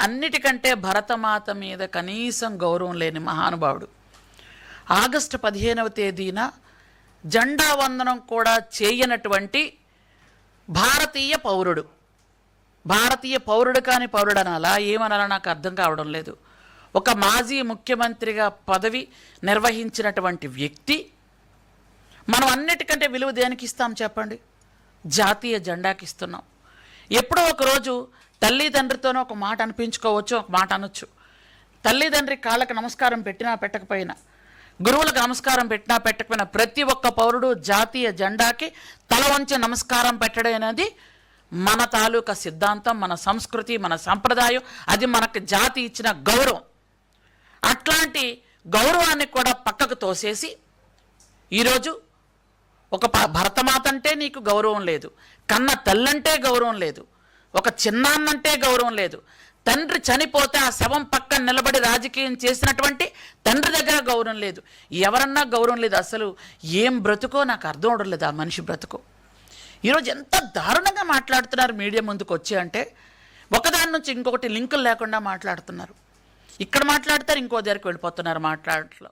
అన్నిటికంటే భరతమాత మీద కనీసం గౌరవం లేని మహానుభావుడు. ఆగస్టు 15వ తేదీన జెండా వందనం కూడా చేయనటువంటి భారతీయ పౌరుడు. భారతీయ పౌరుడు కాని పౌరుడు అనాలా ఏమనాలా నాకు అర్థం కావడం లేదు. ఒక మాజీ ముఖ్యమంత్రిగా పదవి నిర్వహించినటువంటి వ్యక్తి మనం అన్నిటికంటే విలువ దేనికి ఇస్తాం చెప్పండి? జాతీయ జెండాకి ఇస్తున్నాం. ఎప్పుడో ఒకరోజు తల్లిదండ్రితోనో ఒక మాట అనిపించుకోవచ్చు, ఒక మాట అనొచ్చు. తల్లిదండ్రి కాళ్ళకి నమస్కారం పెట్టినా పెట్టకపోయినా, గురువులకు నమస్కారం పెట్టినా పెట్టకపోయినా ప్రతి ఒక్క పౌరుడు జాతీయ జెండాకి తల వంచి నమస్కారం పెట్టడం అనేది మన తాలూకా సిద్ధాంతం, మన సంస్కృతి, మన సంప్రదాయం. అది మనకు జాతి ఇచ్చిన గౌరవం. అట్లాంటి గౌరవాన్ని కూడా పక్కకు తోసేసి ఈరోజు ఒక భరతమాత అంటే నీకు గౌరవం లేదు, కన్న తల్లంటే గౌరవం లేదు, ఒక చిన్నాన్నంటే గౌరవం లేదు, తండ్రి చనిపోతే ఆ శవం పక్కన నిలబడి రాజకీయం చేసినటువంటి తండ్రి దగ్గర గౌరవం లేదు, ఎవరన్నా గౌరవం లేదు. అసలు ఏం బ్రతుకో నాకు అర్థం అవడం లేదు ఆ మనిషి బ్రతుకో. ఈరోజు ఎంత దారుణంగా మాట్లాడుతున్నారు మీడియా ముందుకు వచ్చి అంటే, ఒకదాని నుంచి ఇంకొకటి లింకులు లేకుండా మాట్లాడుతున్నారు. ఇక్కడ మాట్లాడతారు, ఇంకో దగ్గరికి వెళ్ళిపోతున్నారు మాట్లాడట్లో.